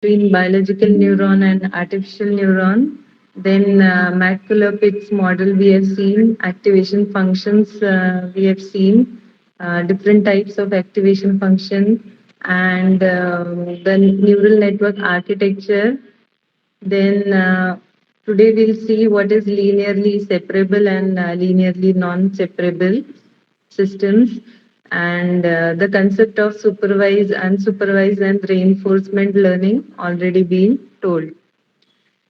between biological neuron and artificial neuron. Then macular Pitts model we have seen, activation functions we have seen, different types of activation function, and the neural network architecture. Then today we'll see what is linearly separable and linearly non-separable systems, and the concept of supervised, unsupervised and reinforcement learning already been told.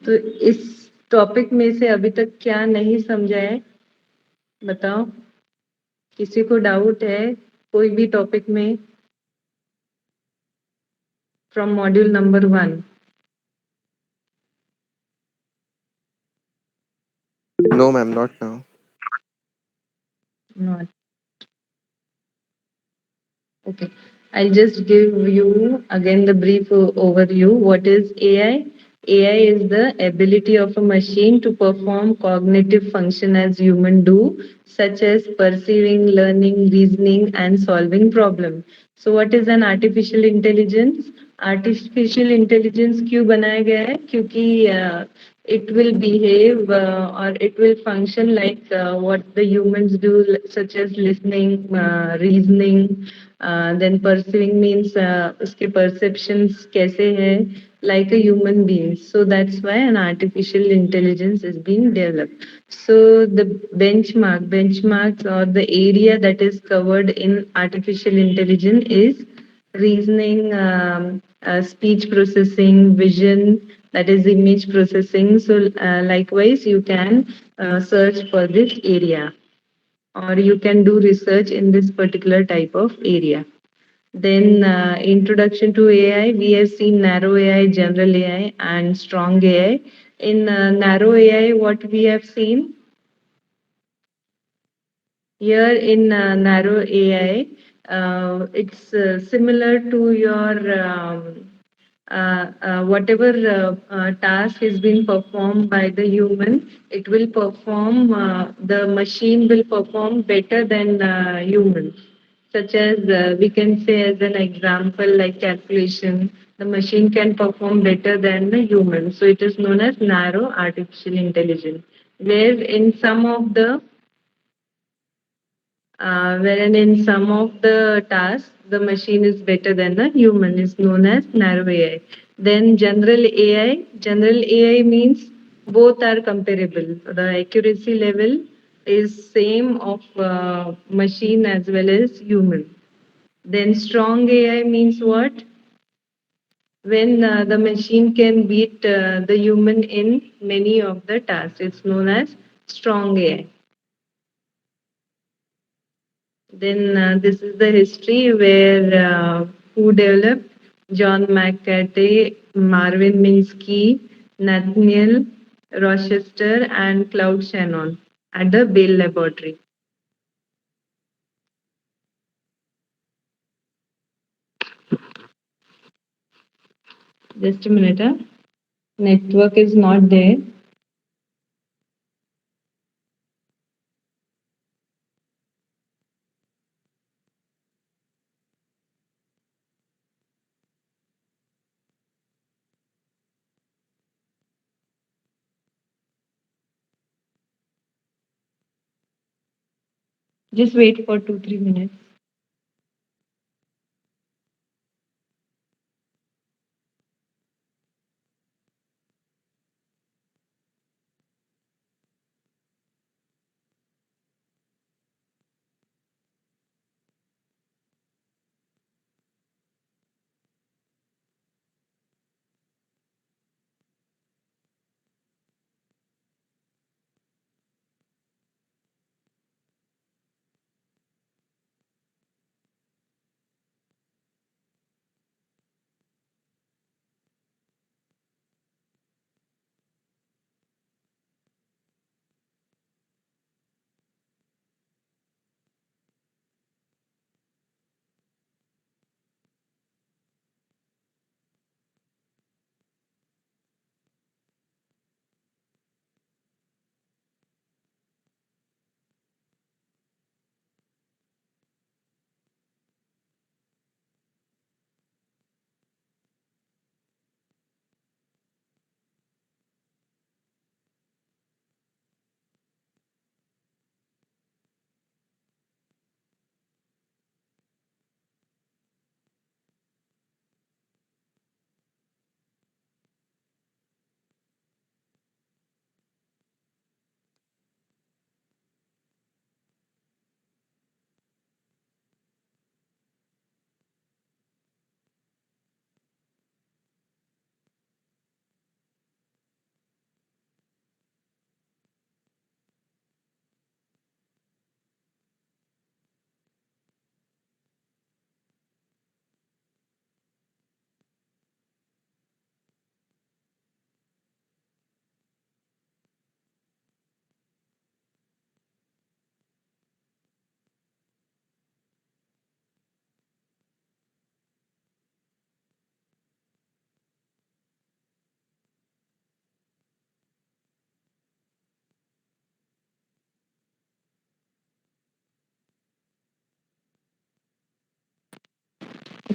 तो इस topic में से अभी तक क्या नहीं समझा है बताओ, किसी को डाउट है कोई भी टॉपिक में from module number 1? No, ma'am, not now. Not Okay, I'll just give you again the brief overview. What is AI? AI is the ability of a machine to perform cognitive function as human do, such as perceiving, learning, reasoning, and solving problem. So, what is an artificial intelligence? Artificial intelligence क्यों बनाया गया है? क्योंकि it will behave or it will function like what the humans do, such as listening, reasoning, then perceiving means uske perceptions kaise hai, like a human being. So that's why an artificial intelligence is being developed. So the benchmarks or the area that is covered in artificial intelligence is reasoning, speech processing, vision, that is image processing. So likewise, you can search for this area, or you can do research in this particular type of area. Then introduction to AI, we have seen narrow AI, general AI, and strong AI. In narrow AI, what we have seen here in narrow AI, it's similar to your whatever task has been performed by the human, it will perform, the machine will perform better than humans. Such as we can say as an example like calculation, the machine can perform better than the human. So it is known as narrow artificial intelligence, where in some of the wherein in some of the tasks, the machine is better than the human, is known as narrow AI. Then general AI means both are comparable. The accuracy level is same of machine as well as human. Then strong AI means what? When the machine can beat the human in many of the tasks, it's known as strong AI. Then this is the history where who developed John McCarthy, Marvin Minsky, Nathaniel Rochester, and Claude Shannon at the Bell Laboratory. Just a minute. Network is not there. Just wait for 2 3 minutes.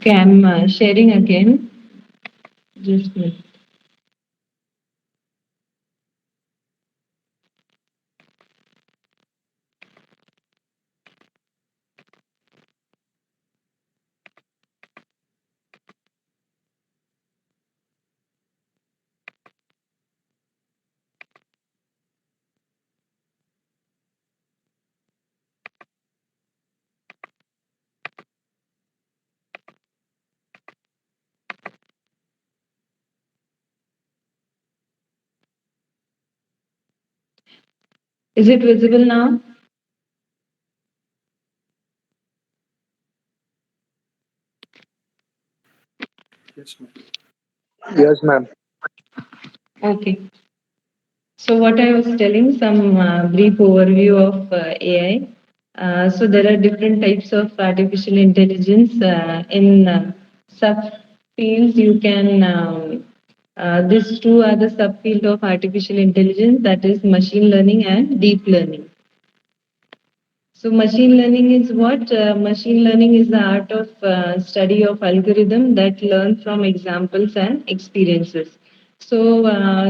Okay, I'm sharing again. Just a minute. Is it visible now? Yes, ma'am. Okay. So what I was telling, some brief overview of AI. So there are different types of artificial intelligence in subfields. You can these two are the subfield of artificial intelligence, that is machine learning and deep learning. So machine learning is what? Machine learning is the art of study of algorithm that learn from examples and experiences. So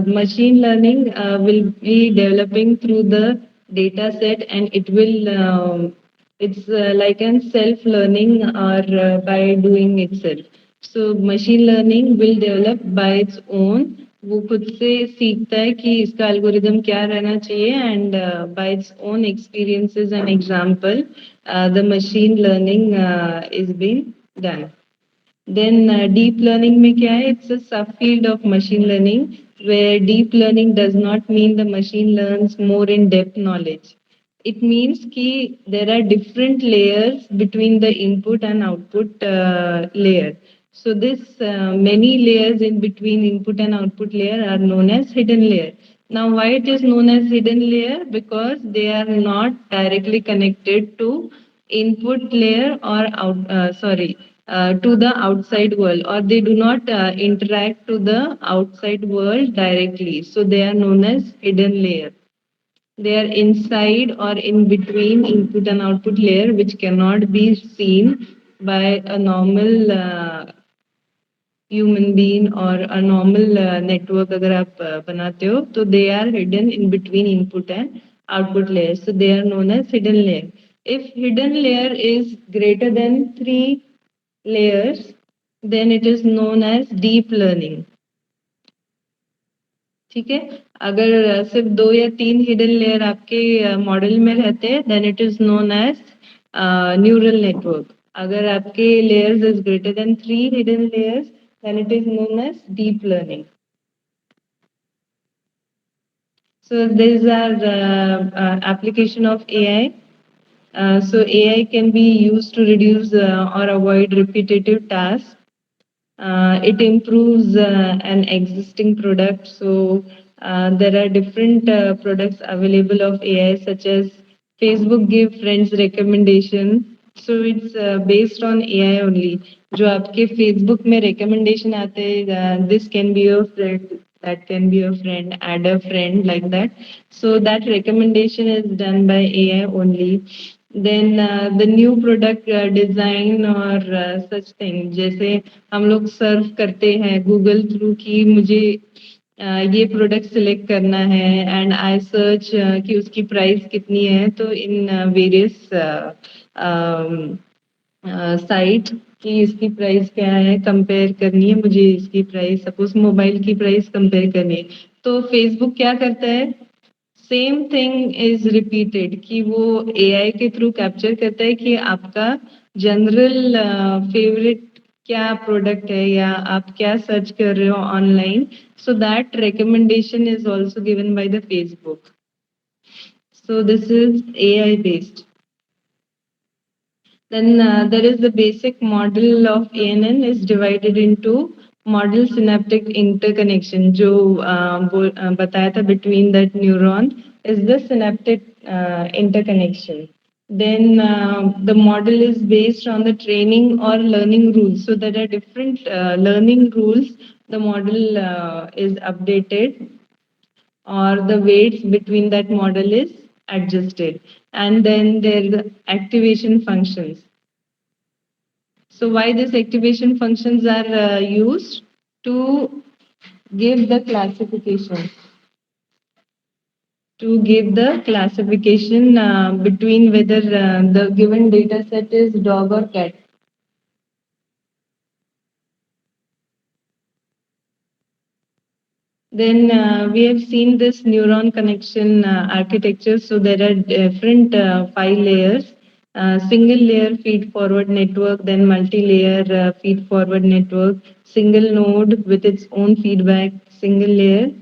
machine learning will be developing through the data set, and it will it's like an self learning or by doing itself. So machine learning will develop by its own. वो खुद से सीखता है कि इसका algorithm क्या रहना चाहिए, and by its own experiences and example the machine learning is been done. Then deep learning में क्या है? It's a subfield of machine learning where deep learning does not mean the machine learns more in depth knowledge. It means कि there are different layers between the input and output layer. So this many layers in between input and output layer are known as hidden layer. Now why it is known as hidden layer? Because they are not directly connected to input layer or to the outside world, or they do not interact to the outside world directly, so they are known as hidden layer. They are inside or in between input and output layer, which cannot be seen by a normal human being or a normal network. अगर आप बनाते हो तो they are hidden in between input and output layers, so they are known as hidden layer. If hidden layer is greater than 3 layers, then it is known as deep learning. ठीक है. अगर सिर्फ 2 या 3 हिडन लेयर आपके model में रहते हैं, then it is known as neural network. अगर आपके layers is greater than 3 hidden layers, then it is known as deep learning. So these are application of AI. So AI can be used to reduce or avoid repetitive tasks. It improves an existing product. So there are different products available of AI, such as Facebook give friends recommendation. So it's based on AI only. जो आपके Facebook में recommendation आते हैं, this can be your friend, that can be your friend, add a friend, like that. So that recommendation is done by AI only. Then the new product design or such thing, जैसे हम लोग सर्व करते हैं Google through कि मुझे ये product select करना है, एंड आई सर्च कि उसकी प्राइस कितनी है, तो इन वेरियस साइट कि इसकी प्राइस क्या है, कंपेयर करनी है मुझे, इसकी प्राइस सपोज मोबाइल की प्राइस कंपेयर करनी है, तो फेसबुक क्या करता है? सेम थिंग इज रिपीटेड कि वो एआई के थ्रू कैप्चर करता है कि आपका जनरल फेवरेट क्या प्रोडक्ट है, या आप क्या सर्च कर रहे हो online, so that recommendation is also given by the Facebook. So this is AI based. Then there is the basic model of ANN is divided into model synaptic interconnection. जो बताया था between that neuron is the synaptic interconnection. Then the model is based on the training or learning rules. So there are different learning rules. The model is updated, or the weights between that model is adjusted. And then there are the activation functions. So why these activation functions are used? To give the classification, between whether the given data set is dog or cat. Then we have seen this neuron connection architecture. So there are different 5 layers. Single layer feed forward network, then multi-layer feed forward network, single node with its own feedback, single layer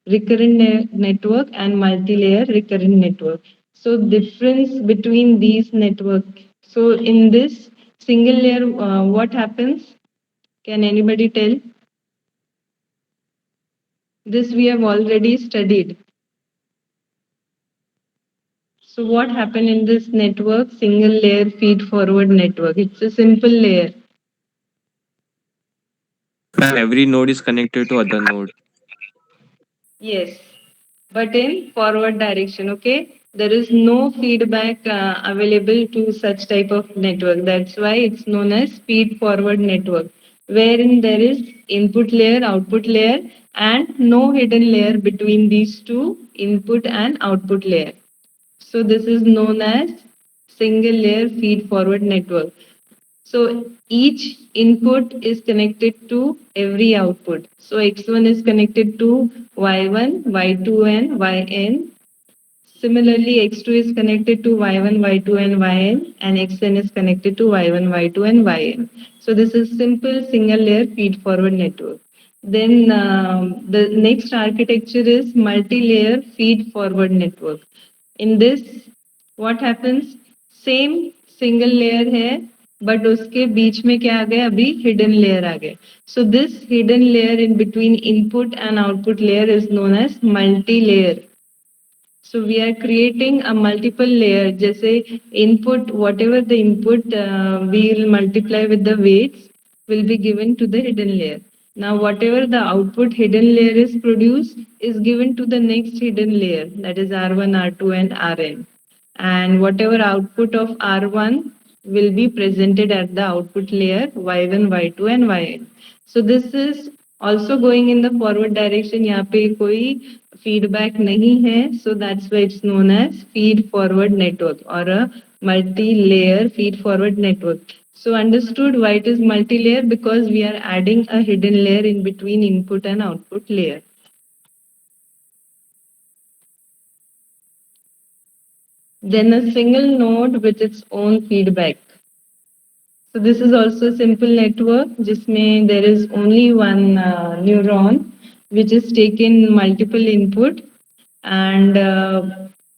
recurrent network, and multi-layer recurrent network. So difference between these network. So in this single layer, what happens? Can anybody tell? This we have already studied. So what happened in this network? Single layer feed forward network. It's a simple layer. Ma'am, every node is connected to other node. Yes, but in forward direction. Okay, there is no feedback available to such type of network. That's why it's known as feed forward network, wherein there is input layer, output layer, and no hidden layer between these two input and output layer. So this is known as single layer feed forward network. So each input is connected to every output. So X1 is connected to Y1, Y2, and Yn. Similarly, X2 is connected to Y1, Y2, and Yn, and Xn is connected to Y1, Y2, and Yn. So this is simple single layer feed forward network. Then the next architecture is multi-layer feed forward network. In this, what happens? Same single layer है, but उसके बीच में क्या आ गया? अभी hidden layer आ गया. So this hidden layer in between input and output layer is known as multi-layer. So we are creating a multiple layer. जैसे input, whatever the input we will multiply with the weights will be given to the hidden layer. Now whatever the output hidden layer is produced is given to the next hidden layer, that is R1, R2, and Rn. And whatever output of R1 will be presented at the output layer Y1, Y2, and Yn. So this is also going in the forward direction. यहाँ पे कोई feedback नहीं है, so that's why it's known as feed forward network or a multi-layer feed forward network. So understood why it is multi-layer? Because we are adding a hidden layer in between input and output layer. Then a single node with its own feedback. So this is also a simple network जिसमें there is only one neuron which is taking multiple input, and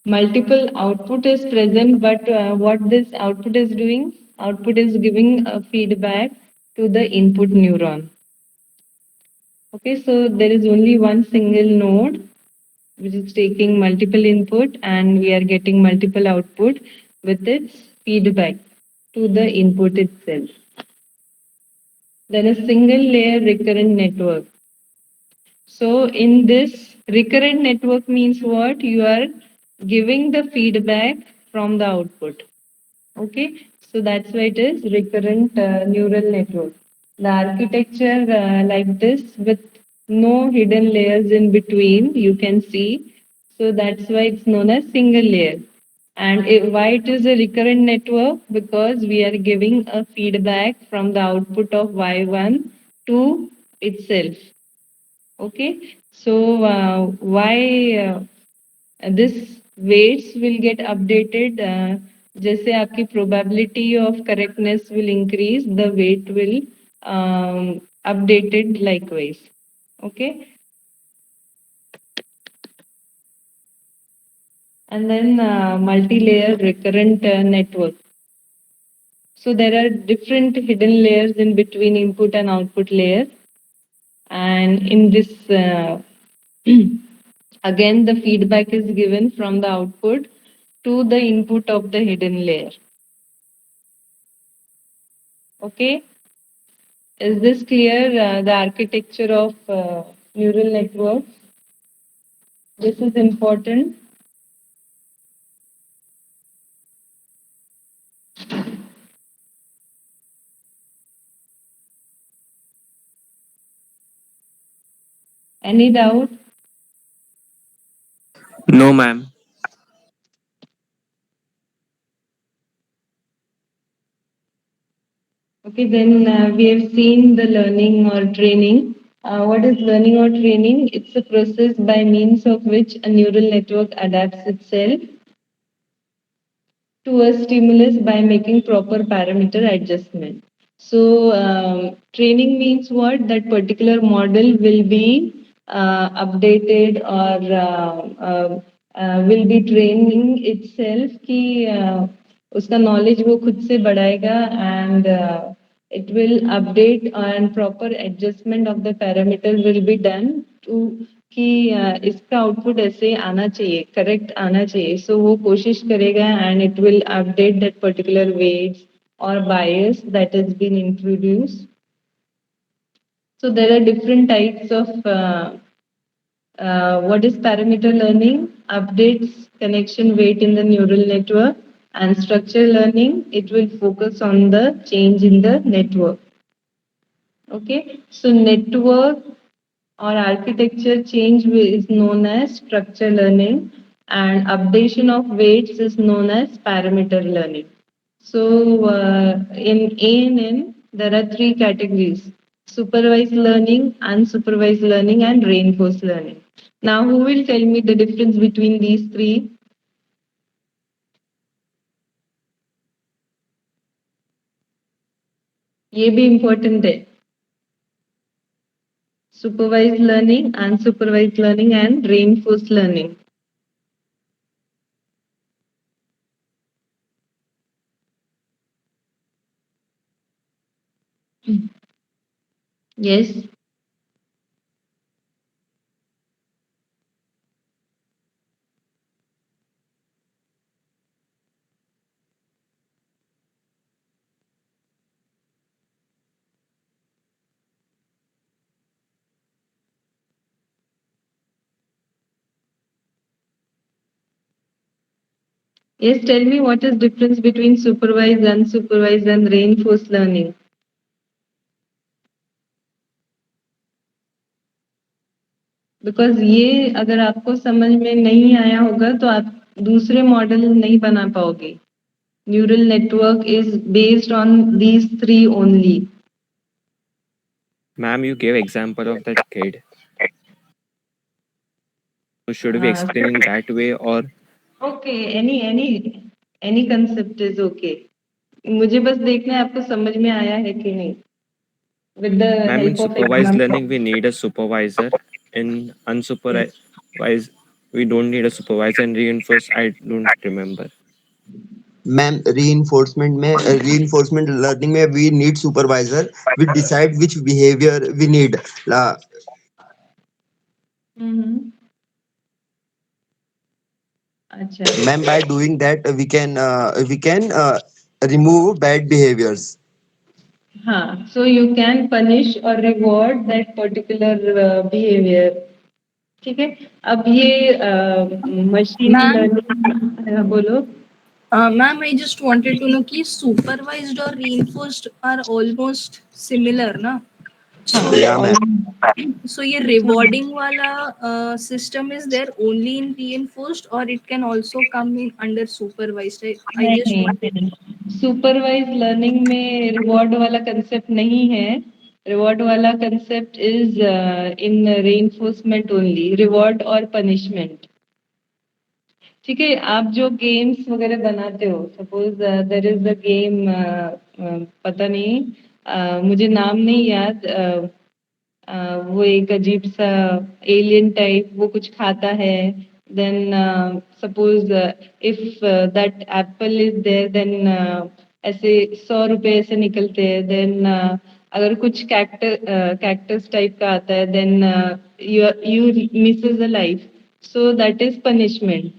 multiple output is present, but what this output is doing? Output is giving a feedback to the input neuron. Okay, so there is only one single node which is taking multiple input, and we are getting multiple output with its feedback to the input itself. Then a single layer recurrent network. So in this recurrent network means what? You are giving the feedback from the output. Okay, so that's why it is recurrent neural network. The architecture like this with no hidden layers in between, you can see. So that's why it's known as single layer. And why it is a recurrent network? Because we are giving a feedback from the output of Y1 to itself. Okay, so why this weights will get updated? जैसे आपकी probability of correctness will increase, the weight will updated likewise. Okay, and then multi-layer recurrent network. So there are different hidden layers in between input and output layer, and in this again the feedback is given from the output to the input of the hidden layer. Okay, is this clear? The architecture of neural network. This is important. Any doubt? No, ma'am. Okay, then we have seen the learning or training. What is learning or training? It's a process by means of which a neural network adapts itself to a stimulus by making proper parameter adjustment. So, training means what? That particular model will be updated or will be training itself कि उसका knowledge वो खुद से बढ़ाएगा and it will update and proper adjustment of the parameter will be done to कि इसका output ऐसे आना चाहिए करेक्ट आना चाहिए सो वो कोशिश करेगा and it will update that particular weights or bias that has been introduced. So there are different types of what is parameter learning? Updates connection weight in the neural network and structure learning. It will focus on the change in the network. Okay, so network or architecture change is known as structure learning and updation of weights is known as parameter learning. So in ANN, there are three categories: supervised learning, unsupervised learning, and reinforced learning. Now, who will tell me the difference between these three? ये भी important है. Supervised learning, unsupervised learning, and reinforced learning. Yes. Yes, tell me what is difference between supervised, unsupervised, and reinforced learning. Because ये अगर आपको समझ में नहीं आया होगा तो आप दूसरे मॉडल नहीं बना पाओगे neural network is based on these three only Ma'am, you gave example of that kid. So should we explain in that way or okay any concept is okay मुझे बस देखना है आपको समझ में आया है कि नहीं with the ma'am, in help of supervised learning we example need a supervisor. In unsupervised we don't need a supervisor and reinforced I don't remember. Ma'am reinforcement learning में we need supervisor. We decide which behavior we need. अच्छा Ma'am, by doing that we can remove bad behaviors. हाँ so you can punish और reward that particular behaviour ठीक है अब ये machine ma'am learning बोलो ma'am I just wanted to know कि supervised और रीइंफोर्स्ड आर ऑलमोस्ट सिमिलर ना सो Yeah, ma'am. सो ये रिवॉर्डिंग वाला system is there only in reinforced और it can also come in under supervised I just wanted supervise learning में reward वाला concept नहीं है रिवॉर्ड वाला concept is in रेइंफोर्समेंट only reward और punishment ठीक है आप जो गेम्स वगैरह बनाते हो suppose there is a game पता नहीं मुझे नाम नहीं याद वो एक अजीब सा एलियन टाइप वो कुछ खाता है then suppose if that apple is there then ऐसे 100 रुपए ऐसे निकलते हैं देन अगर कुछ कैक्टस टाइप का आता है then you misses a life so that is punishment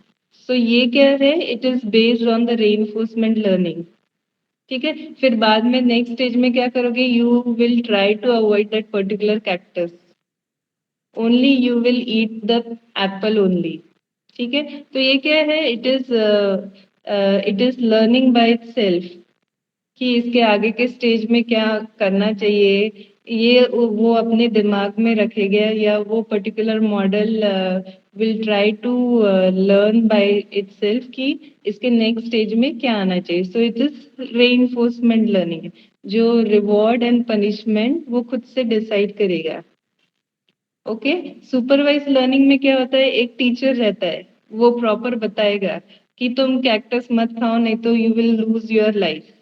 so ये क्या है it is based on the reinforcement learning ठीक है फिर बाद में नेक्स्ट स्टेज में क्या करोगे you will try to avoid that particular cactus only you will eat the apple only ठीक है तो ये क्या है it is learning by itself कि इसके आगे के स्टेज में क्या करना चाहिए ये वो अपने दिमाग में रखेगा या वो particular model will try to learn by itself कि इसके नेक्स्ट स्टेज में क्या आना चाहिए. So it is reinforcement learning. जो रिवॉर्ड एंड पनिशमेंट वो खुद से डिसाइड करेगा. ओके. सुपरवाइज लर्निंग में क्या होता है, एक टीचर रहता है, वो प्रॉपर बताएगा कि तुम कैक्टस मत खाओ नहीं तो you will lose your life.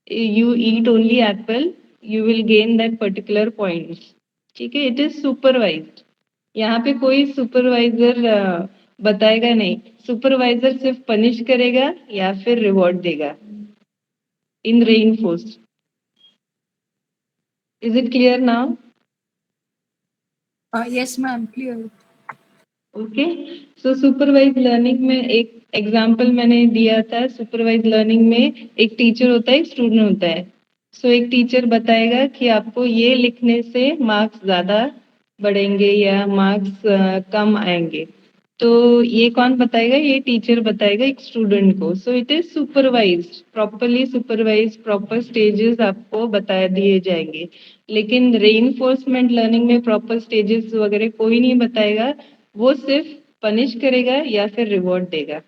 You eat only apple, you will gain that particular points. ठीक है. It is supervised. यहाँ पे कोई सुपरवाइजर बताएगा नहीं. सुपरवाइजर सिर्फ पनिश करेगा या फिर रिवॉर्ड देगा. In reinforced. Is it clear now? Yes, ma'am. Clear. Okay. So supervise learning में एक एग्जांपल मैंने दिया था. सुपरवाइज लर्निंग में एक टीचर होता है, एक स्टूडेंट होता है. सो एक टीचर बताएगा कि आपको ये लिखने से मार्क्स ज्यादा बढ़ेंगे या मार्क्स कम आएंगे. तो ये कौन बताएगा? ये टीचर बताएगा एक स्टूडेंट को. सो it is supervised, properly supervise, proper stages आपको बता दिए जाएंगे. लेकिन रेइंफोर्समेंट लर्निंग में प्रॉपर स्टेजेस वगैरह कोई नहीं बताएगा. वो सिर्फ पनिश करेगा या फिर रिवॉर्ड देगा.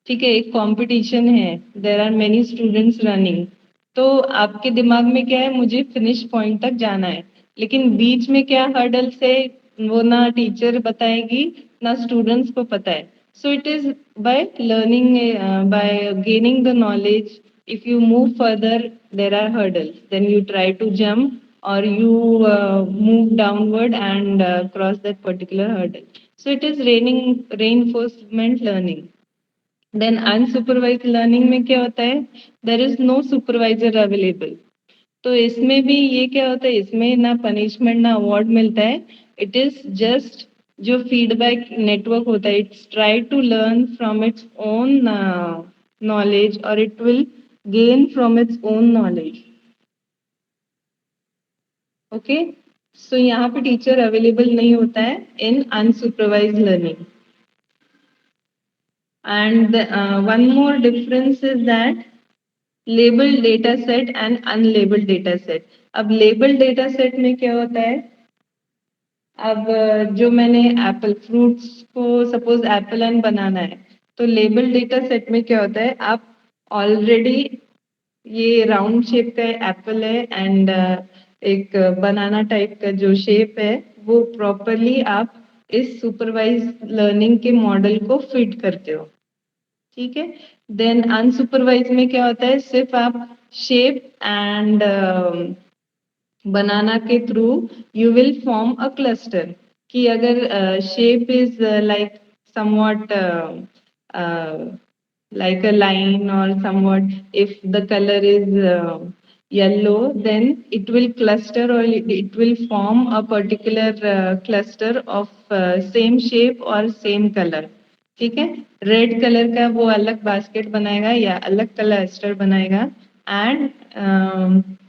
ठीक है. एक कंपटीशन है, there are many students running. तो आपके दिमाग में क्या है, मुझे फिनिश पॉइंट तक जाना है. लेकिन बीच में क्या हर्डल्स है, वो ना टीचर बताएगी ना स्टूडेंट्स को पता है. सो it is by learning, bye gaining the knowledge. if you move further, there are hurdles, then you try to jump or you move downward and cross that particular hurdle. So it is reinforcement learning. Then unsupervised learning में क्या होता है, there is no supervisor available. तो इसमें भी ये क्या होता है, इसमें ना पनिशमेंट ना अवार्ड मिलता है. इट इज जस्ट जो फीडबैक नेटवर्क होता है, it's try to learn from its own knowledge और it will gain from its own knowledge. Okay. So यहाँ पे टीचर अवेलेबल नहीं होता है in unsupervise learning. And one more difference is that labeled data set and unlabeled data set. अब labeled data set में क्या होता है, अब जो मैंने एप्पल फ्रूट्स को सपोज एप्पल एंड बनाना है, तो लेबल डेटा सेट में क्या होता है, आप ऑलरेडी ये राउंड शेप का एप्पल है एंड एक बनाना टाइप का जो शेप है वो प्रॉपरली आप इस सुपरवाइज लर्निंग के मॉडल को फिट करते हो. ठीक है. देन अनसुपरवाइज में क्या होता है, सिर्फ आप शेप एंड बनाना के through you will form a cluster. कि अगर shape is like somewhat like a line or somewhat, if the color is yellow, then it will cluster or it will form a particular cluster of same shape or same color. ठीक है. Red colour का वो अलग basket बनाएगा या अलग cluster बनाएगा and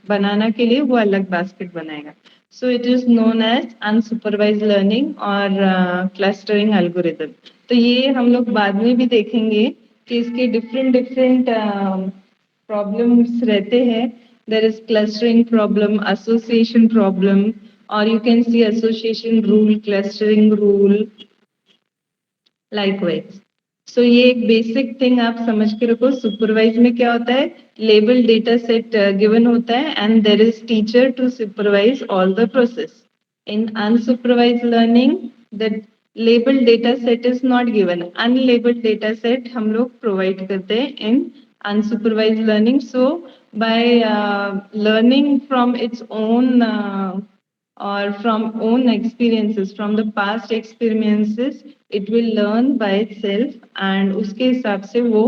बनाना के लिए वो अलग बास्केट बनाएगा. So it is known as unsupervised learning और क्लस्टरिंग एल्गोरिथम. तो ये हम लोग बाद में भी देखेंगे कि इसके डिफरेंट डिफरेंट प्रॉब्लम्स रहते हैं. There is clustering problem, association problem, और you can see association rule, clustering rule, likewise. So ये एक बेसिक थिंग आप समझ के रखो. सुपरवाइज में क्या होता है, लेबल डेटा सेट गिवन होता है and there is teacher to supervise all the process. In unsupervise learning the label data set is not given. Unlabelled data set हम लोग प्रोवाइड करते हैं in unsupervise learning. So by learning from its own or from own experiences, from the past experiences, it will learn by itself and उसके हिसाब से वो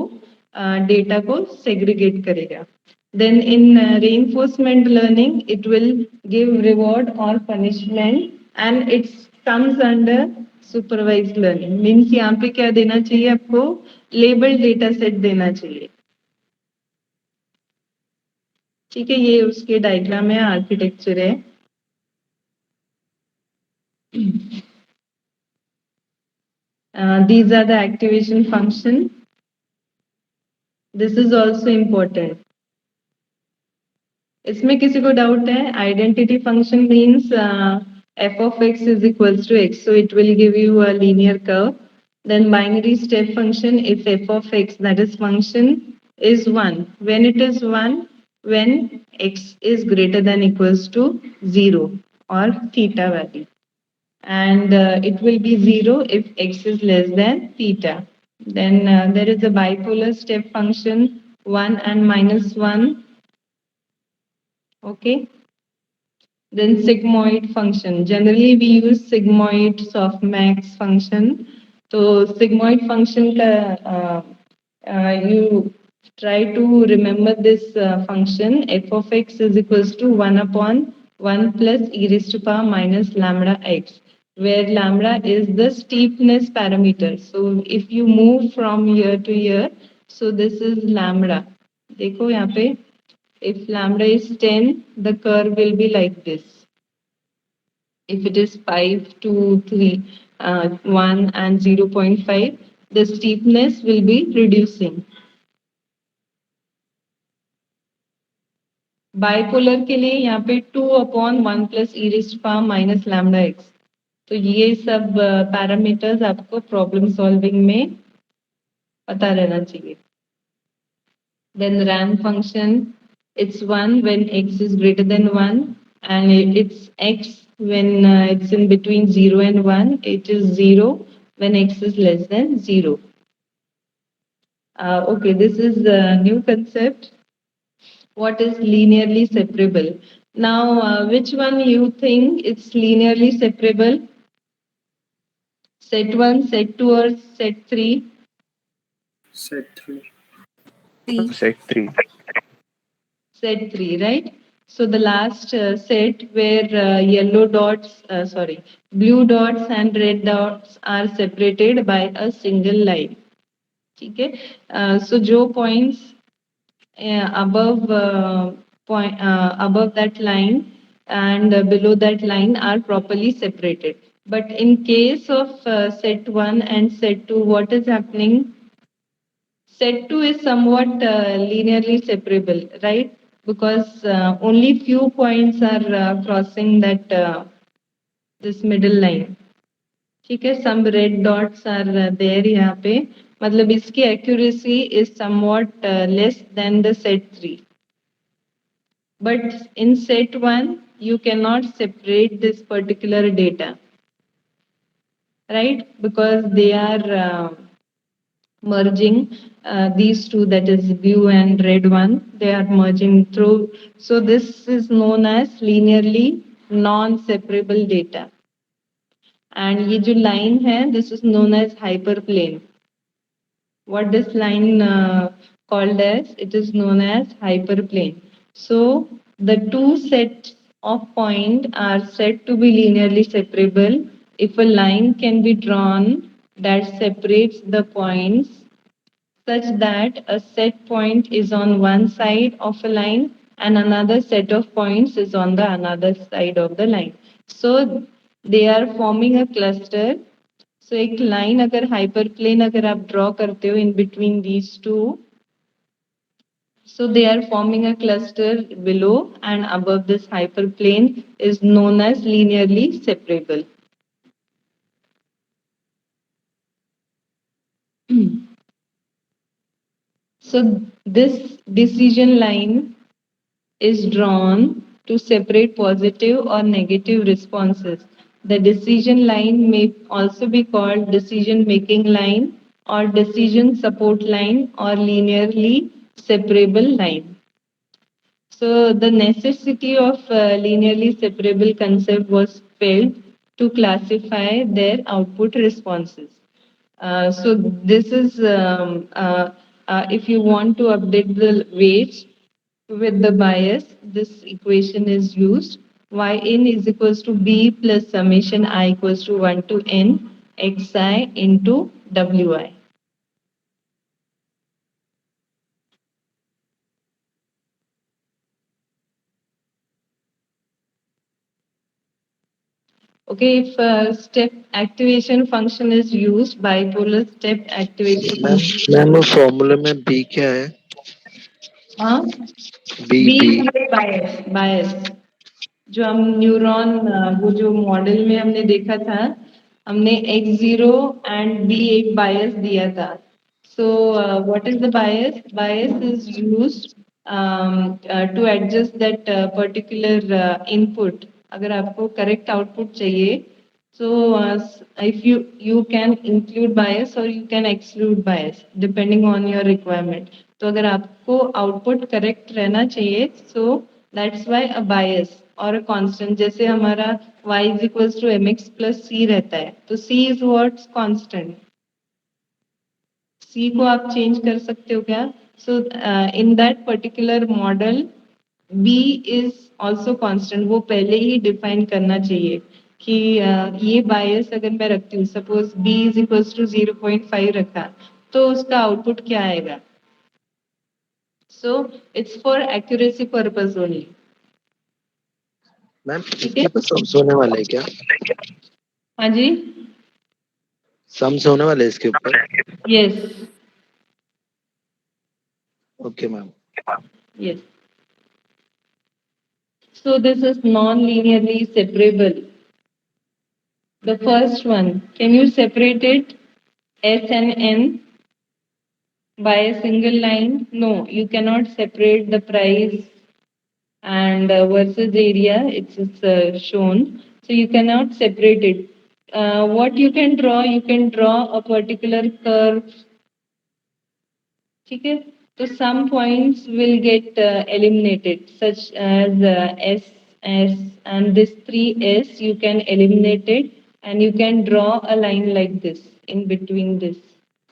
data को segregate करेगा. Then in reinforcement learning, it will give reward or punishment and it comes under supervised learning. Means यहाँ पे क्या देना चाहिए आपको, label data set देना चाहिए. ठीक है. ये उसके डायग्राम है, आर्किटेक्चर है. These are the activation function. This is also important. इसमें किसी को डाउट है? Identity function means f of x is equals to x, so it will give you a linear curve. Then binary step function, if f of x, that is function, is 1. When it is 1, when x is greater than equals to 0 or theta value. And it will be 0 if x is less than theta. Then there is a bipolar step function, 1 and minus 1. Okay. Then sigmoid function. Generally, we use sigmoid softmax function. So sigmoid function, you try to remember this function. F of x is equals to 1 upon 1 plus e raised to power minus lambda x, where lambda is the steepness parameter. So if you move from year to year, so this is lambda. देखो यहाँ पे, if lambda is 10, the curve will be like this. If it is 5 to 3, 1 and 0.5, the steepness will be reducing. Bipolar के लिए यहाँ पे 2 upon 1 plus e raised power minus lambda x. तो ये सब पैरामीटर्स आपको प्रॉब्लम सॉल्विंग में पता रहना चाहिए. Then RAM function, it's 1 when x is greater than 1, and it's x when it's in between 0 and 1. It is 0 when x is less than 0. Okay, this is a new concept. What is linearly separable? Now, which one you think it's linearly separable? Set 1, set 2 or set 3? Set 3. Three. Set 3. Set 3, right? So the last set where yellow dots, sorry, blue dots and red dots are separated by a single line. Okay. So जो points above above that line and below that line are properly separated. But in case of set 1 and set 2, what is happening? Set 2 is somewhat linearly separable, right? Because only few points are crossing that this middle line. ठीक है, some red dots are there यहाँ पे, मतलब इसकी accuracy is somewhat less than the set 3. But in set 1, you cannot separate this particular data, right? Because they are merging these two, that is blue and red one, they are merging through. So this is known as linearly non-separable data. And ये जो line है, this is known as hyperplane. What this line called as? It is known as hyperplane. So the two sets of point are said to be linearly separable if a line can be drawn that separates the points such that a set point is on one side of a line and another set of points is on the another side of the line. So they are forming a cluster. So एक line अगर hyperplane अगर आप draw करते हो in between these two, so they are forming a cluster below and above this hyperplane is known as linearly separable. So this decision line is drawn to separate positive or negative responses. The decision line may also be called decision making line or decision support line or linearly separable line. So the necessity of linearly separable concept was felt to classify their output responses. So this is if you want to update the weights with the bias, this equation is used. Yn is equals to b plus summation I equals to 1 to n xi into wi. Okay, if step activation function is used, bipolar step activation ma'am function. Ma'am वो फॉर्मूले में B क्या है? हाँ, B, B B. बायस बायस जो हम neuron वो जो मॉडल में हमने देखा था, हमने x0 एंड बी एक बायस दिया था. So what is the bias? Bias is used to adjust that particular input. अगर आपको correct output चाहिए, so if you can include bias or you can exclude bias depending on your requirement. तो अगर आपको output correct रहना चाहिए, so that's why a bias or a constant. जैसे हमारा y is equals to mx plus c रहता है, तो c is what's constant. सी को आप चेंज कर सकते हो क्या? So in that particular model b is also constant. वो पहले ही डिफाइन करना चाहिए कि ये बायस अगर मैं रखती हूँ, suppose b is equals to 0.5 रखा, तो उसका आउटपुट क्या आएगा? So it's for accuracy purpose only. Ma'am ठीक है. इसके ऊपर सम्स होने वाले हैं क्या? हाँ जी. सम्स होने वाले हैं इसके ऊपर? Yes. Okay ma'am. Yes. So this is non-linearly separable. The first one, can you separate it S and N by a single line? No, you cannot separate the price and versus area. It's shown, so you cannot separate it. What you can draw? You can draw a particular curve. ठीक है. So some points will get eliminated, such as S, S, and this 3S you can eliminate it, and you can draw a line like this in between this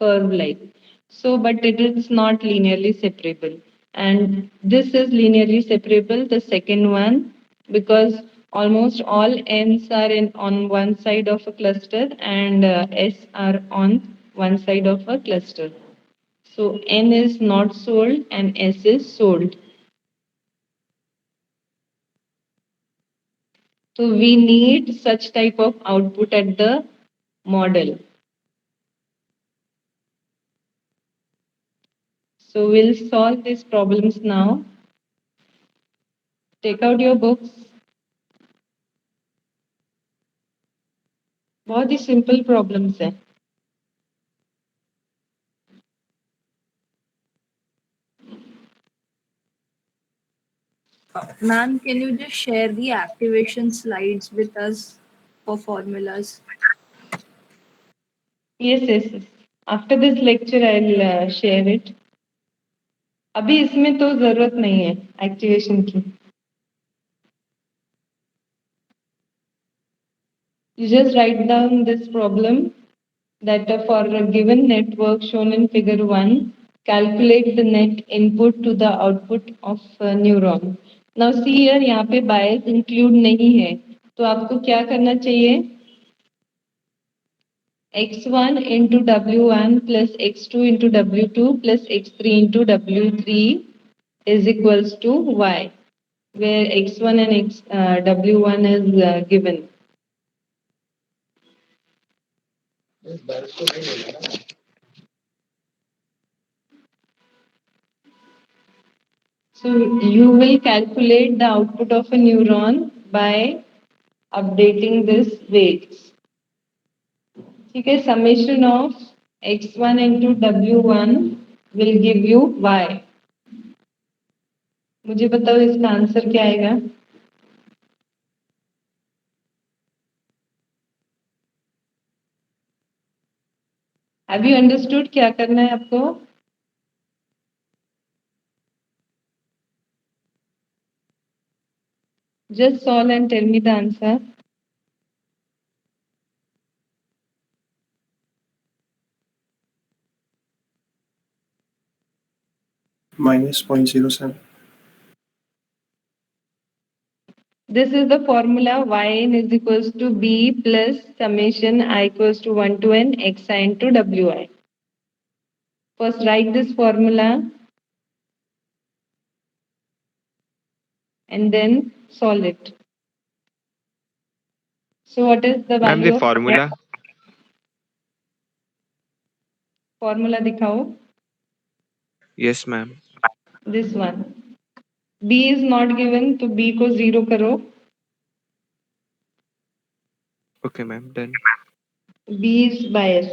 curve line. So, but it is not linearly separable. And this is linearly separable, the second one, because almost all N's are on one side of a cluster and S are on one side of a cluster. So N is not sold and S is sold. So we need such type of output at the model. So we'll solve these problems now. Take out your books. बहुत ही simple problems हैं. Ma'am, can you just share the activation slides with us for formulas? Yes, yes, yes. After this lecture, I'll share it. अभी इसमें तो जरूरत नहीं है activation की. You just write down this problem that for a given network shown in figure 1, calculate the net input to the output of a neuron. Now see here, यहाँ पे bias include नहीं है, तो आपको क्या करना चाहिए? x1 into w1 plus x2 into w2 plus x3 into w3 is equals to y, where x1 and w1 is given. So you will calculate the output of a neuron by updating this weights. ठीक है. Summation of x1 into w1 will give you y. मुझे बताओ इसका answer क्या आएगा? Have you understood क्या करना है आपको? Just solve and tell me the answer. minus 0.07. This is the formula yn is equals to b plus summation I equals to 1 to n xi into wi. First write this formula and then solve it. So what is the Ma'am, the value of formula. formula दिखाओ. Yes, ma'am. This one. B is not given, तो B को zero करो. Okay, ma'am. Done. B is bias.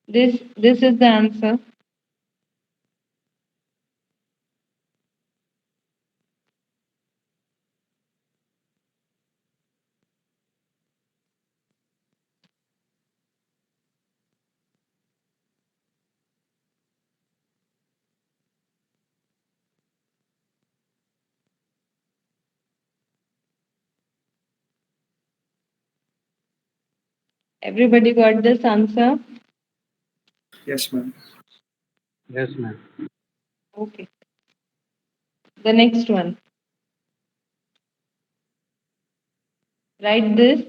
This is the answer. Everybody got this answer? Yes, ma'am. Yes, ma'am. Okay. The next one. Write this.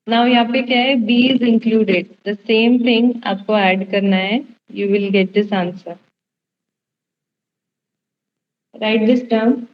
Now यहाँ पे क्या है? B is included. The same thing आपको add करना है. You will get this answer. Write this down.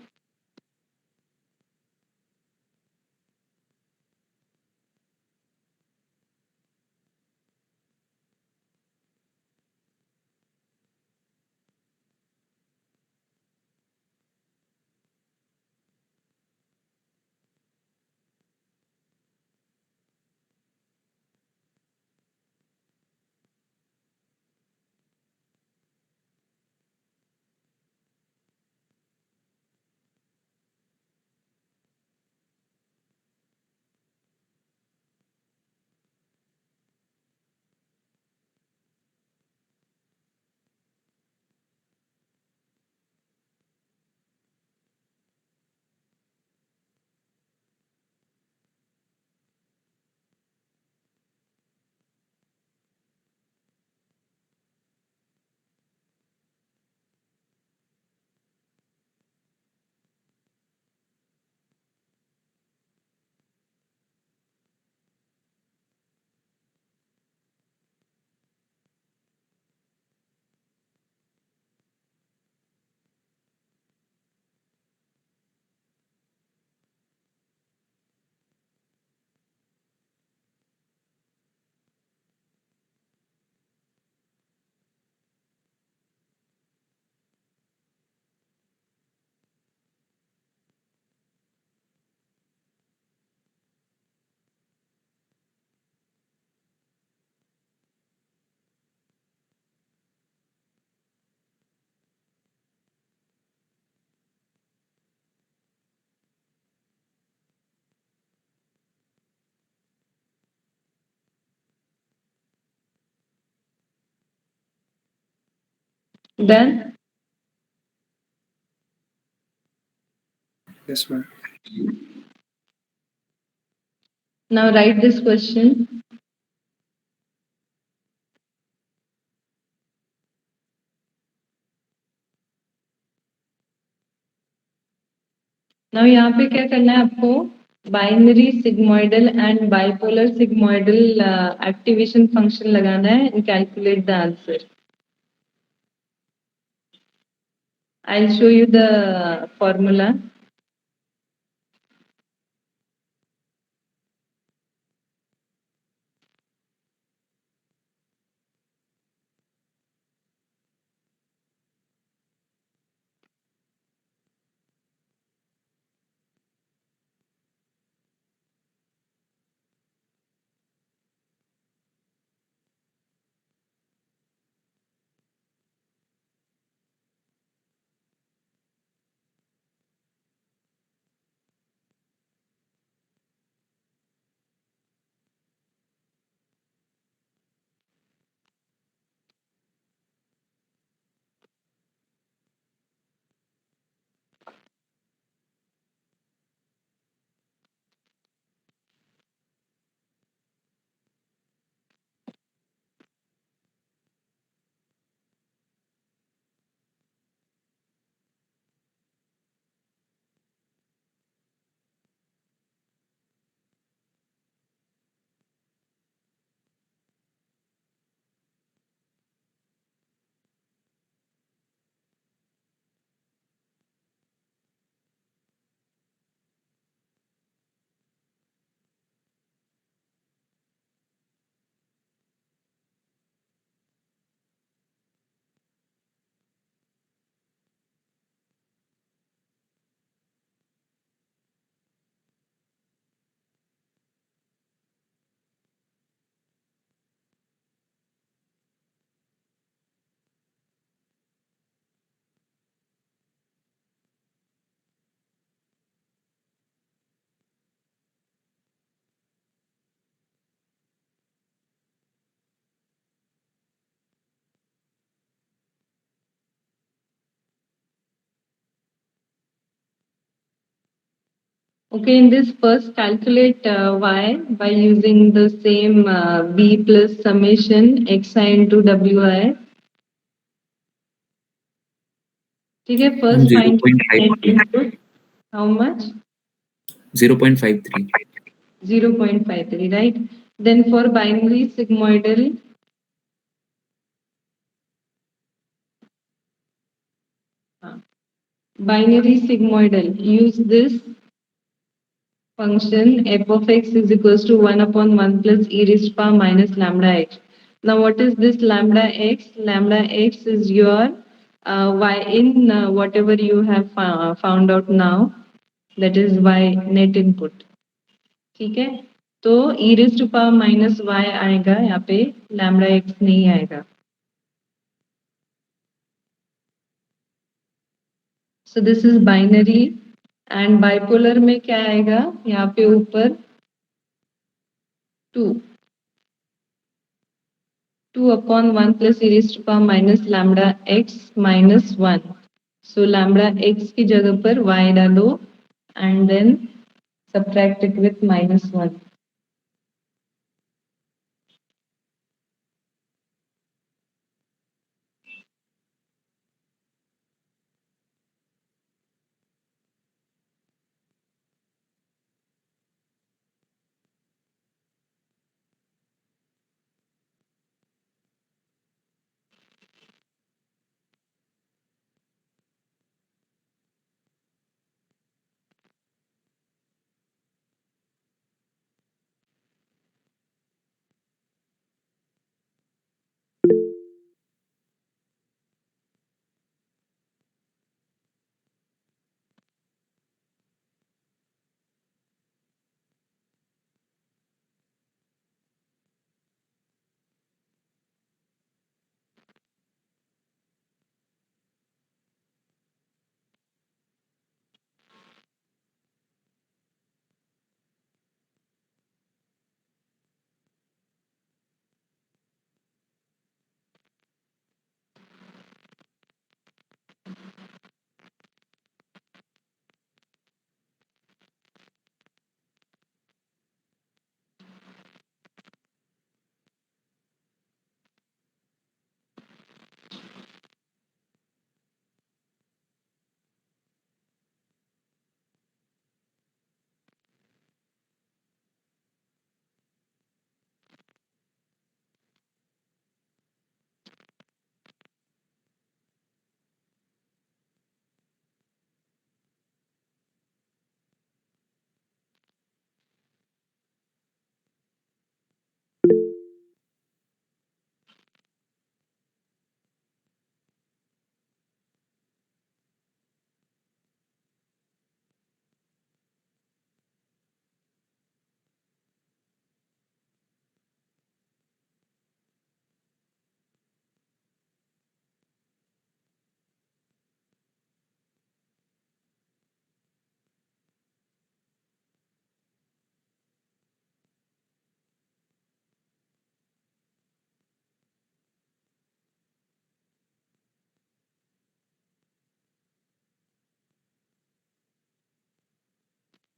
Done. Yes, ma'am. Now write this question. Now यहाँ पे क्या करना है आपको? Binary sigmoidal and bipolar sigmoidal activation function लगाना है and calculate the answer. I'll show you the formula. Okay, in this first calculate y by using the same b plus summation xi into wi. ठीक है, first find net 0.53. input. How much? 0.53. 0.53, right? Then for binary sigmoidal, use this function f of x is equals to 1 upon 1 plus e raised to power minus lambda x. Now what is this lambda x? Lambda x is your y in whatever you have found out now, that is y net input. ठीक है, तो e raised to power minus y आएगा, यहाँ पे lambda x नहीं आएगा. So this is binary and bipolar में क्या आएगा, यहाँ पे ऊपर 2 upon 1 plus e raised to power minus lambda x minus 1. So lambda x की जगह पर y डालो and then subtract it with minus 1.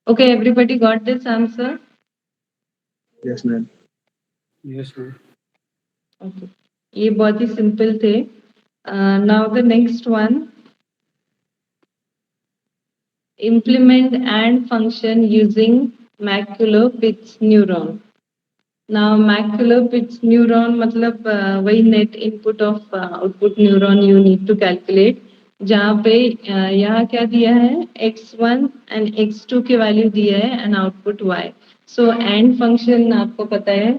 Okay, everybody got this answer? Yes, ma'am. Yes, ma'am. Okay, ये बहुत ही simple थे. Now the next one, implement AND function using macular pitch neuron. Now macular pitch neuron मतलब वही net input of output neuron you need to calculate. जहाँ पे यहाँ क्या दिया है, x1 and x2 की वैल्यू दिया है and output y. So AND function आपको पता है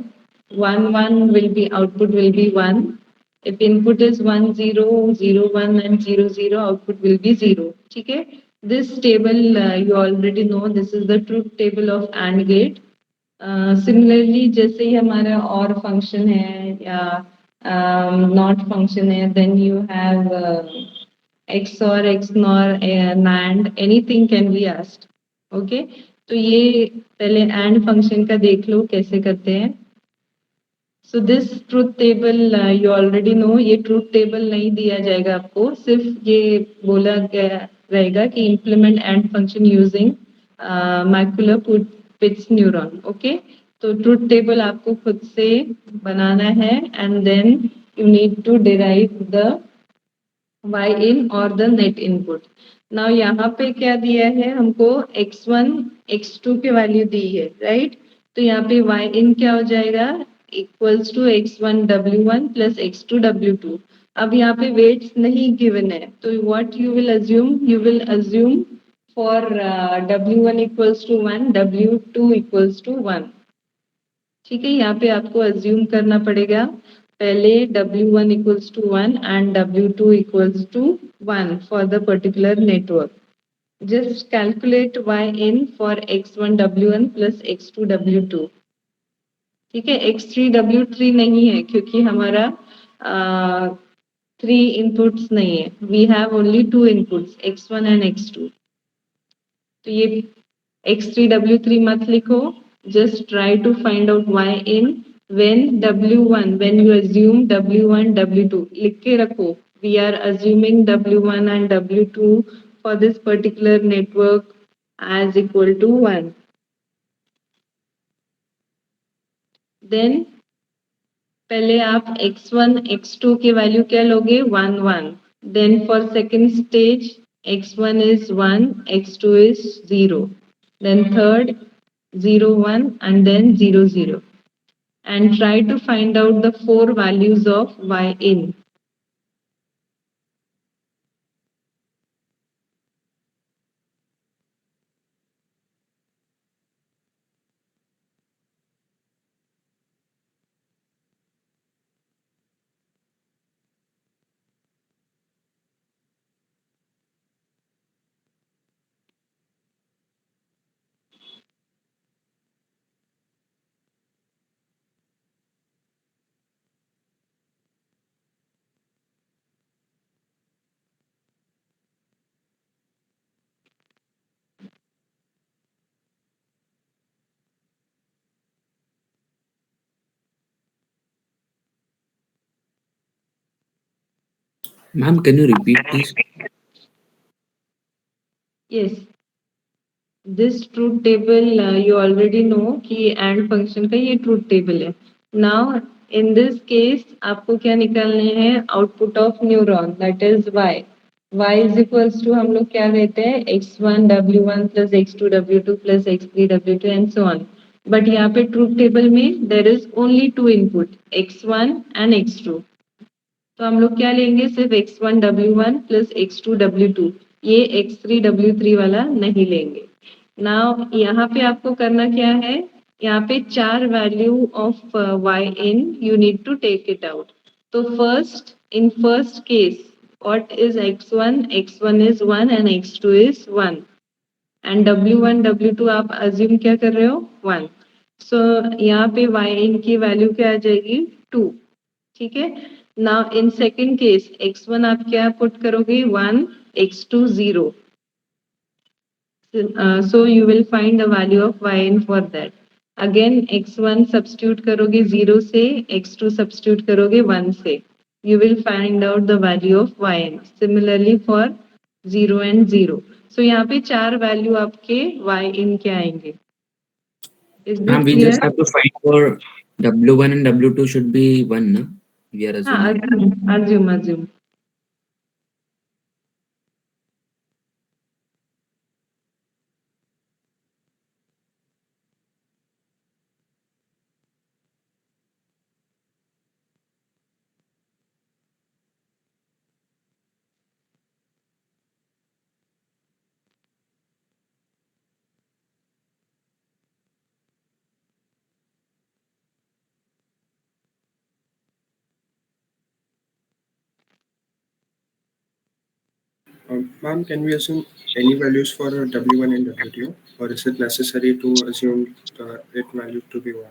1 1 will be output will be 1. If input is 1 0 0 1 and 0 0, output will be 0. ठीक है, this table you already know, this is the truth table of AND gate. Similarly जैसे ही हमारा और function है या नॉट फंक्शन है, देन यू हैव एक्स और x nor NAND, anything can be asked. Okay, तो ये पहले एंड फंक्शन का देख लो कैसे करते हैं. So this truth table you already know, ये ट्रूथ टेबल नहीं दिया जाएगा आपको, सिर्फ ये बोला गया रहेगा कि implement AND function using McCulloch Pitts neuron. Okay, तो ट्रुथ टेबल आपको खुद से बनाना है and then you need to derive the y in or the net input. Now यहाँ पे क्या दिया है हमको x1 x2 की वैल्यू दी है, राइट? तो यहाँ पे y in क्या हो जाएगा, equals to x1 w1 plus x2 w2. अब यहाँ पे वेट्स नहीं गिवन है, तो what you will assume for w1 equals to 1, w2 equals to 1. ठीक है, यहाँ पे आपको अज्यूम करना पड़ेगा पहले w1 equals to 1 and w2 equals to 1 for the particular network. Just calculate y in for x1 w1 plus x2 w2. ठीक है, x3 w3 नहीं है क्योंकि हमारा 3 इनपुट्स नहीं है, we have only 2 inputs x1 and x2. तो ये x3w3 मत लिखो, just try to find out y in when w1, when you assume w1 w2 लिख के रखो. We are assuming w1 and w2 for this particular network as equal to 1. Then पहले आप x1 x2 की value क्या लोगे, 1 1. Then for second stage x1 is 1, x2 is 0. Then third 0 1 and then 0 0. And try to find out the 4 values of y in. Ma'am, can you repeat this? Yes, this truth table you already know कि and function का ये truth table है. Now in this case आपको क्या निकालने हैं, output of neuron, that is y. Y is equals to हम लोग क्या लेते हैं, x1 w1 plus x2 w2 plus x3 w2 and so on. But यहाँ पे truth table में there is only 2 input x1 and x2. तो हम लोग क्या लेंगे, सिर्फ x1 w1 plus x2 w2. ये x3 w3 वाला नहीं लेंगे. नाउ यहाँ पे आपको करना क्या है, यहाँ पे 4 value of y in you need to take it out. तो first in first case what is x1, x1 is 1 and x2 is 1 and w1 w2 आप अज्यूम क्या कर रहे हो, 1. सो यहाँ पे y in की वैल्यू क्या आ जाएगी, 2. ठीक है, now in second case x1 आप क्या पुट करोगे, 1, x2 0. So you will find the value of y in for that. Again x1 substitute करोगे 0 से, x2 substitute करोगे 1 से. You will find out the value of y in. Similarly for 0 and 0. So यहाँ पे 4 value आपके y in के आएंगे. Is Ma'am, this we clear? just have to find for W1 and W2 should be 1, na? We are हाँ, assuming. assume. Ma'am, can we assume any values for W1 and W2, or is it necessary to assume it value to be 1?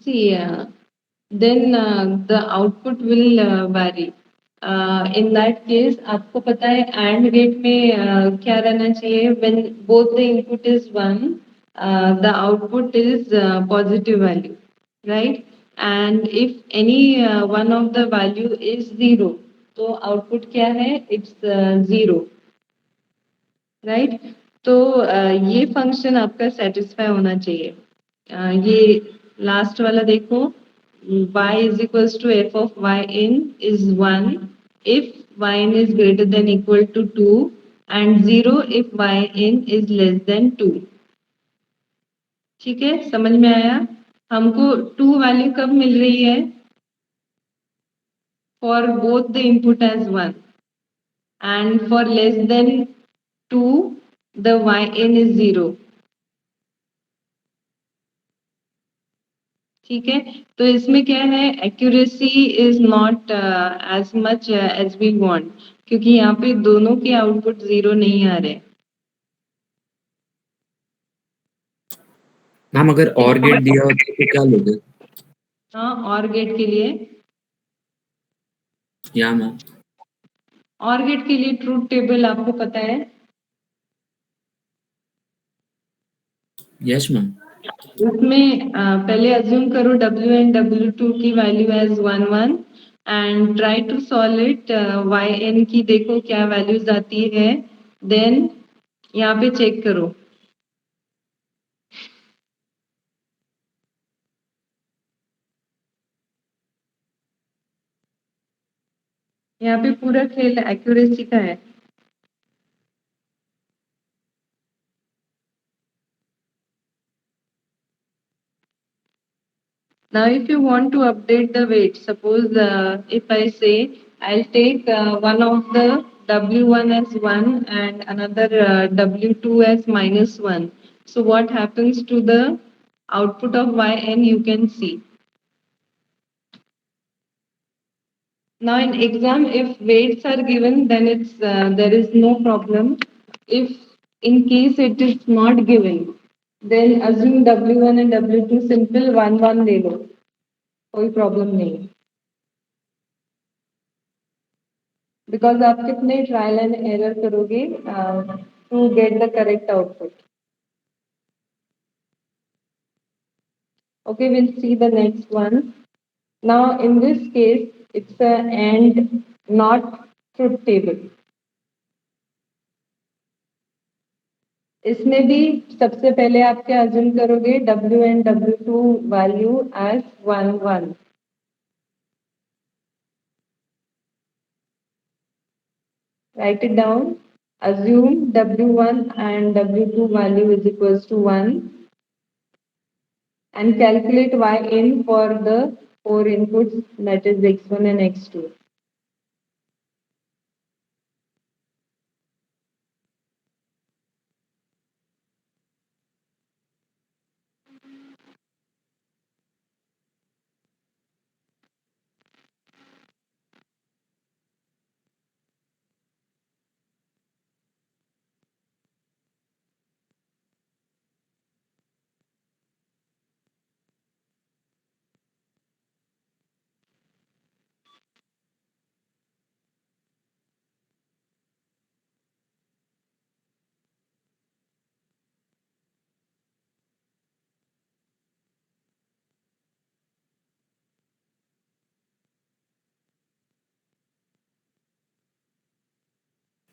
See, then the output will vary. In that case, आपको पता है AND gate में क्या रहना चाहिए, when both the input is 1, the output is positive value, right? And if any one of the value is 0, तो output क्या है, it's 0. राइट। तो ये फंक्शन आपका सेटिस्फाई होना चाहिए। ये लास्ट वाला देखो, y is equals to f of y in is 1 if y in is greater than equal to 2 and 0 if y in is less than 2। ठीक है, समझ में आया? हमको 2 वैल्यू कब मिल रही है? For both the input as 1 and for less than 2 the y in is 0। ठीक है, तो इसमें क्या है, accuracy is not as much as we want, क्योंकि यहाँ पे दोनों के आउटपुट 0 नहीं आ रहे। मैम अगर और गेट दिया होता तो क्या लोगे? हाँ, और गेट के लिए, या मैम और गेट के लिए ट्रूथ टेबल आपको पता है? Yes ma'am. उसमें पहले अज्यूम करो W एंड W2 की वैल्यू as 1 1 and try to solve it. yn की देखो क्या वैल्यूज आती है, देन यहाँ पे चेक करो। यहाँ पे पूरा खेल एक्यूरेसी का है। Now, if you want to update the weight, suppose if I say I'll take one of the W1 as 1 and another W2 as -1. So what happens to the output of Yn you can see. Now in exam, if weights are given, then it's there is no problem. If in case it is not given, then assume W1 and W2 simple 1 1 ले लो, कोई problem नहीं। Because आप कितने trial and error करोगे to get the correct output. Okay, we'll see the next one. Now in this case it's a and not truth table। इसमें भी सबसे पहले आप क्या अज्यूम करोगे, W and W2 value as 1 1। Write it down. Assume W1 and W2 value is equals to 1 and calculate y in for the 4 inputs, that is x1 and x2।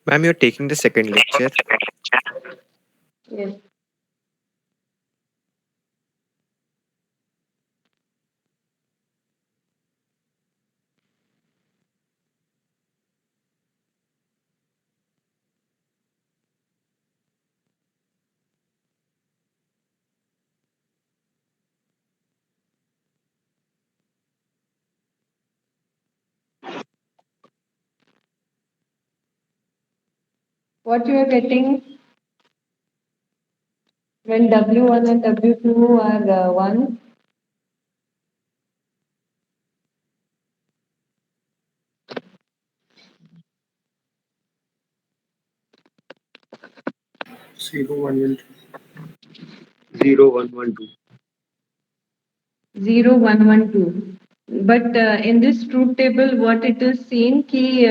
Ma'am, you're taking the second lecture. Yes. What you are getting when W1 and W2 are 1? Zero one one two. 0 1 1 2. 0 1 1 2। But in this truth table, what it is saying ki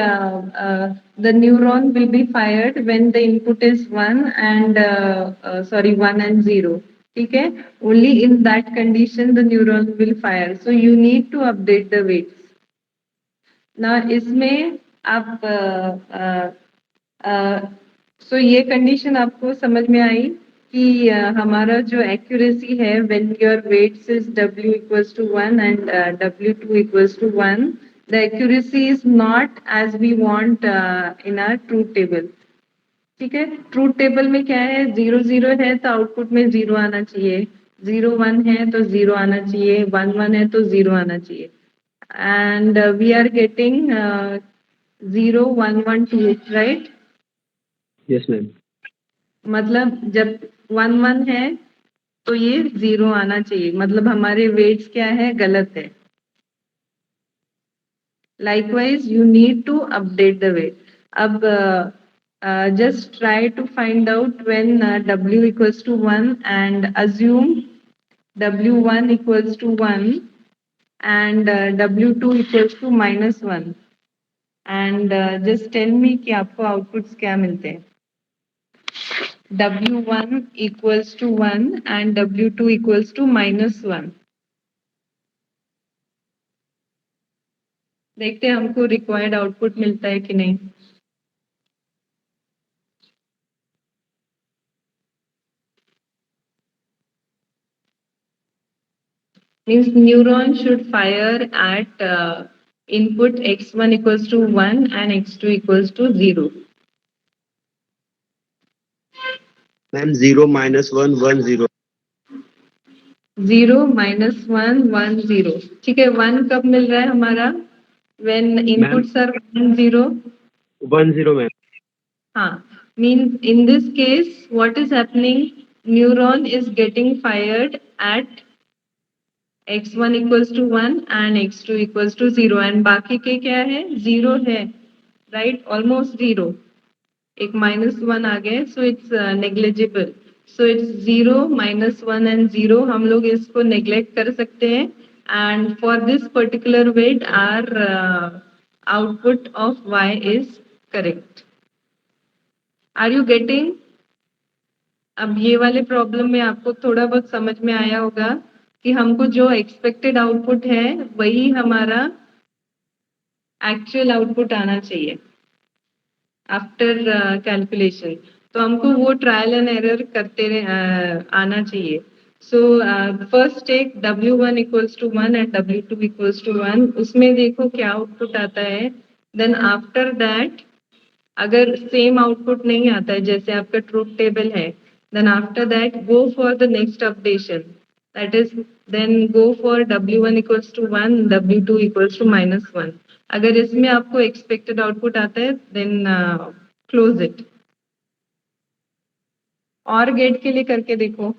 the neuron will be fired when the input is 1 and sorry 1 and 0। ठीक है, only in that condition the neuron will fire, so you need to update the weights। ना इसमें आप सो ये condition आपको समझ में आई कि हमारा जो एक्यूरेसी है when your weights is W equals to 1 and W2 equals to 1, the accuracy is not as we want in our truth table. ठीक है, ट्रूथ टेबल में क्या है, 0 0 है तो आउटपुट में 0 आना चाहिए, 0 1 है तो 0 आना चाहिए, 1 1 है तो 0 आना चाहिए, and we are getting 0 1 1 2, right? Yes, ma'am. मतलब जब 1 1 है तो ये 0 आना चाहिए, मतलब हमारे वेट्स क्या है, गलत है. Likewise, you need to update the weight. अब just try to find out when W equals to 1 and assume W1 equals to 1 and W2 equals to -1, and just tell me कि आपको outputs क्या मिलते हैं. W1 equals to 1 and W2 equals to -1. देखते हैं हमको required output मिलता है कि नहीं. Means neuron should fire at input x1 equals to 1 and x2 equals to 0. Ma'am, 0 minus 1 1 0. 0 -1 1 0. ठीक है, 1 कब मिल रहा है हमारा, when Ma'am, inputs are 1 0. 1 0, ma'am. हाँ, means in this case what is happening, neuron is getting fired at x1 equals to 1 and x2 equals to 0, and बाकी के क्या है, 0 है, right? Almost 0. एक -1 आ गए, so it's negligible. So it's 0 -1 and 0, हम लोग इसको नेग्लेक्ट कर सकते हैं, and for this particular weight are output of y is correct. Are you getting? अब ये वाले प्रॉब्लम में आपको थोड़ा बहुत समझ में आया होगा कि हमको जो एक्सपेक्टेड आउटपुट है वही हमारा एक्चुअल आउटपुट आना चाहिए आफ्टर कैलकुलेशन. तो हमको वो ट्रायल एंड एरर करते आना चाहिए. So first take W1 equals to 1 and W2 equals to 1, उसमें देखो क्या आउटपुट आता है. देन आफ्टर दैट अगर सेम आउटपुट नहीं आता है जैसे आपका ट्रूथ टेबल है, then after that go for the next updation, that is then go for W1 equals to 1, W2 equals to -1. अगर इसमें आपको एक्सपेक्टेड आउटपुट आता है देन क्लोज इट. और गेट के लिए करके देखो.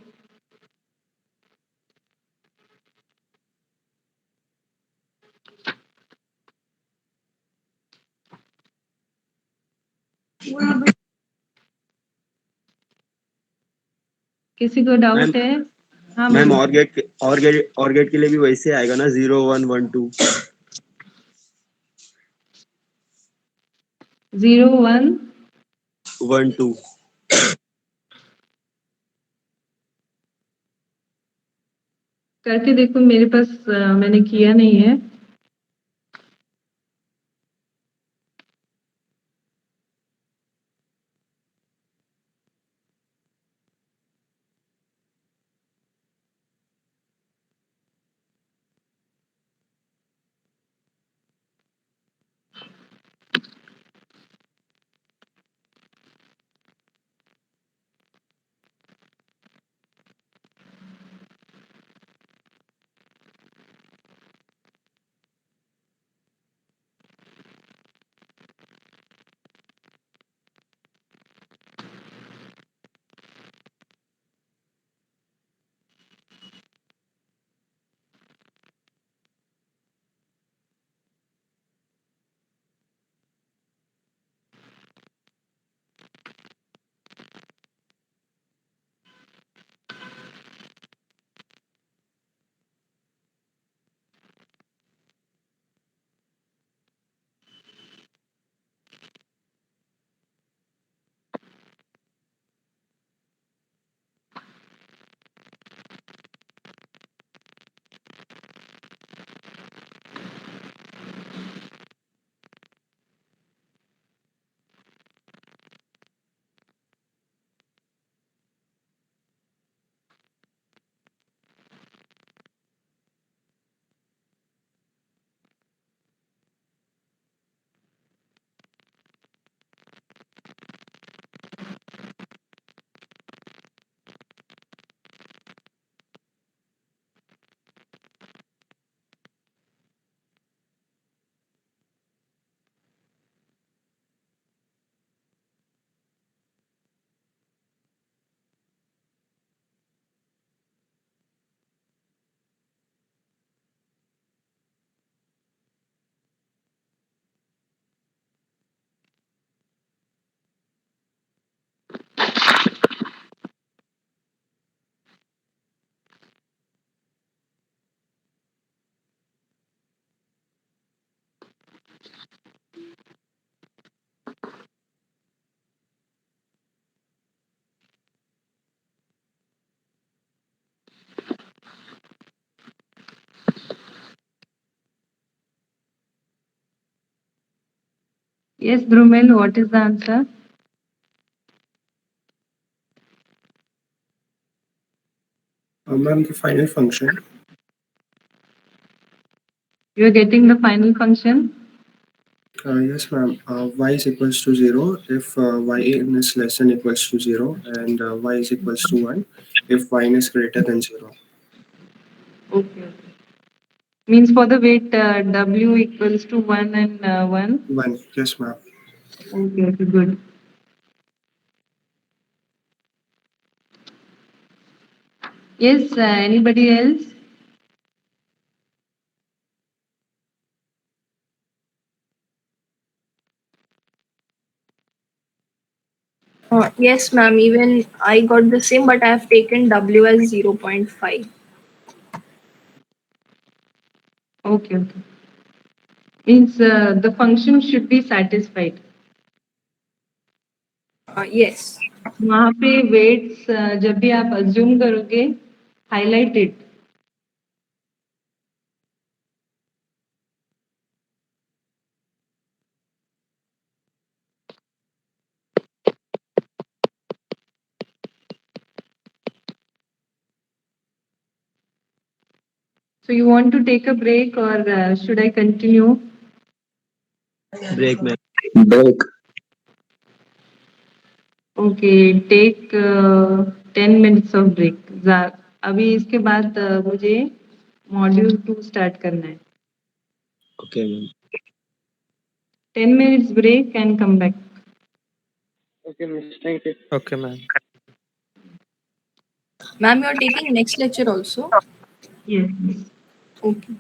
किसी को मैम डाउट है? हाँ मैम, बोलो. और गेट के लिए भी वैसे आएगा ना, 0 1 1 2. 0 1 1 2. करके देखो, मेरे पास मैंने किया नहीं है. Yes, Drumel, what is the answer? Ma'am, the final function. You are getting the final function? Yes, ma'am. Y is equals to 0 if yn is less than equals to 0, and y is equals to 1 if yn is greater than 0. Okay. Means for the weight W equals to 1 and 1. 1. Yes, ma'am. Okay, good. Yes, anybody else? Yes, ma'am. Even I got the same, but I have taken W as 0.5. Okay. Means the function should be satisfied. Yes. वहाँ पे weights जब भी आप assume करोगे, highlight it. So you want to take a break or should I continue? Break, ma'am. Break. Okay, take 10 minutes of break. अभी इसके बाद मुझे मॉड्यूल 2 स्टार्ट करना है. Okay, ma'am. 10 minutes break and come back. Okay, miss. Thank you. Okay, ma'am. Ma'am, you are taking next lecture also? Yes. Okay.